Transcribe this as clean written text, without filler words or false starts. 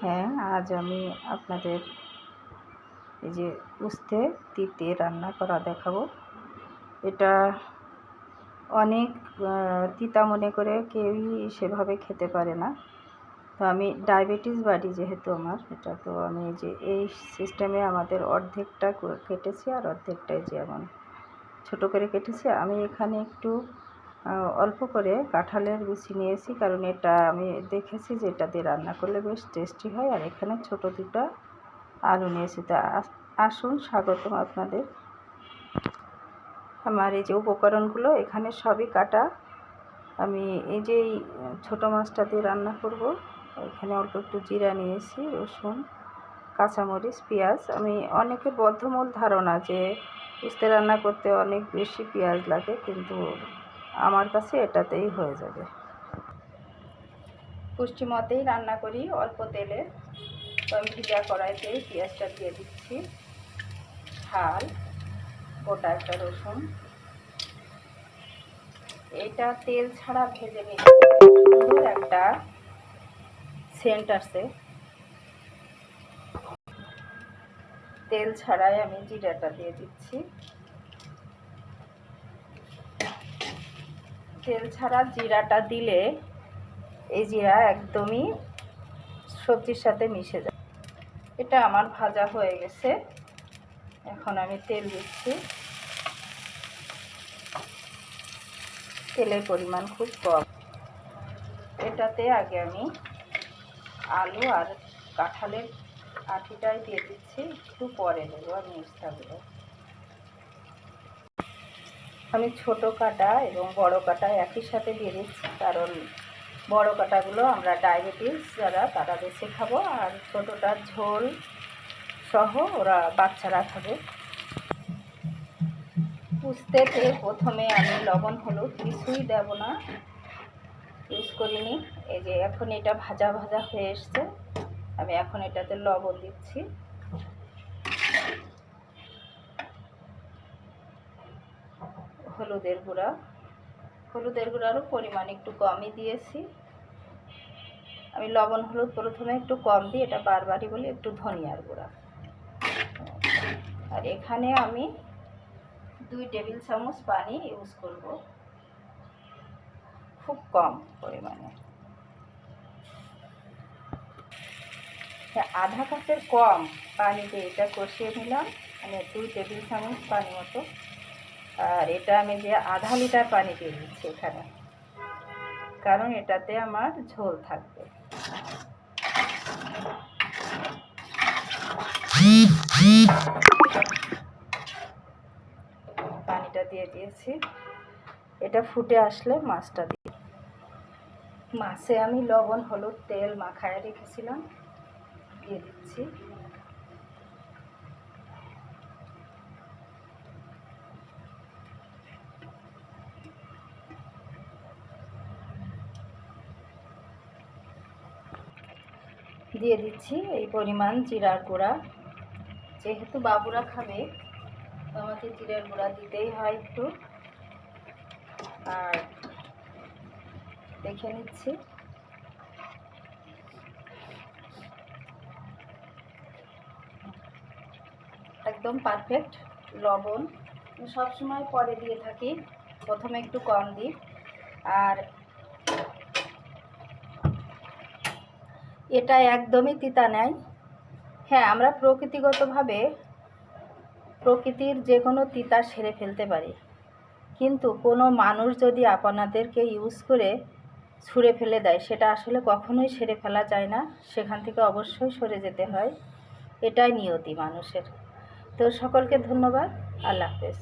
হ্যাঁ, আজ আমি আপনাদের এই যে উস্তে তিতে রান্না করা দেখাবো। এটা অনেক তিতা মনে করে কেউই সেভাবে খেতে পারে না। তো আমি ডায়াবেটিস বাড়ি যেহেতু আমার, এটা তো আমি যে এই সিস্টেমে আমাদের অর্ধেকটা কেটেছি আর অর্ধেকটাই যেমন ছোটো করে কেটেছি। আমি এখানে একটু অল্প করে কাঁঠালের বিচি নিয়েছি, কারণ এটা আমি দেখেছি যে এটা দিয়ে রান্না করলে বেশ টেস্টি হয়। আর এখানে ছোটো দুটো আলু নিয়েছি। তা আসুন, স্বাগতম আপনাদের। আমার এই যে উপকরণগুলো এখানে সবই কাটা। আমি এই যে ছোটো মাছটা দিয়ে রান্না করব, এখানে অল্প একটু জিরা নিয়েছি, রসুন, কাঁচামরিচ, পেঁয়াজ। আমি অনেকের বদ্ধমূল ধারণা যে উস্তে রান্না করতে অনেক বেশি পেঁয়াজ লাগে, কিন্তু আমার কাছে এটাতেই হয়ে যাবে। পুষ্টিমতেই রান্না করি, অল্প তেলে। তো আমি ভিজা কড়াইতেই পেঁয়াজটা দিয়ে দিচ্ছি, ঝাল, গোটা একটা রসুন। এটা তেল ছাড়া ভেজে নিতে সুন্দর একটা সেন্ট আসে। তেল ছাড়াই আমি জিরাটা দিয়ে দিচ্ছি। তেল ছাড়া জিরাটা দিলে এই জিরা একদমই সবজির সাথে মিশে যায়। এটা আমার ভাজা হয়ে গেছে, এখন আমি তেল দিচ্ছি। তেলের পরিমাণ খুব কম। এটাতে আগে আমি আলু আর কাঁঠালের আঠিটাই দিয়ে দিচ্ছি, একটু পরে দেবো আমি উস্তাগুলো। আমি ছোটো কাটা এবং বড় কাটা একই সাথে দিয়ে দিচ্ছি, কারণ বড় কাটাগুলো আমরা ডায়াবেটিস যারা তারা বেশি খাবো, আর ছোটোটার ঝোল সহ ওরা বাচ্চারা খাবে। উস্তেতে প্রথমে আমি লবণ হলুদ কিছুই দেব না, ইউজ করিনি। এই যে এখন এটা ভাজা ভাজা হয়ে এসছে, আমি এখন এটাতে লবণ দিচ্ছি। হলুদের গুঁড়ারও পরিমাণ একটু কমই দিয়েছি। আমি লবণ হলুদ প্রথমে একটু কম দিই, এটা বারবারই বলি। একটু ধনিয়ার গুঁড়া, আর এখানে আমি 2 টেবিল চামচ পানি ইউজ করব, খুব কম পরিমাণে। আধা কাপের কম পানি দিয়ে এটা কষিয়ে নিলাম, মানে 2 টেবিল চামচ পানি মতো। আর এটা আমি যে আধা লিটার পানি দিয়ে দিচ্ছি এখানে, কারণ এটাতে আমার ঝোল থাকবে। পানিটা দিয়ে দিয়েছি, এটা ফুটে আসলে মাছটা দিই। মাছে আমি লবণ হলুদ তেল মাখায় রেখেছিলাম, দিয়ে দিচ্ছি। দিয়ে দিচ্ছি এই পরিমাণ জিরার গুঁড়া। যেহেতু বাবুরা খাবে তো আমাকে জিরার গুঁড়া দিতেই হয় একটু। আর দেখে নিচ্ছি, একদম পারফেক্ট। লবণ সবসময় পরে দিয়ে থাকি, প্রথমে একটু কম দিই। আর এটা একদমই তিতা নেই। হ্যাঁ, আমরা প্রকৃতিগতভাবে প্রকৃতির যে কোনো তিতা সেরে ফেলতে পারি, কিন্তু কোনো মানুষ যদি আপনাদেরকে ইউজ করে ছুঁড়ে ফেলে দেয়, সেটা আসলে কখনোই সেরে ফেলা যায় না, সেখান থেকে অবশ্যই সরে যেতে হয়। এটাই নিয়তি মানুষের। তো সকলকে ধন্যবাদ, আল্লাহ হাফেজ।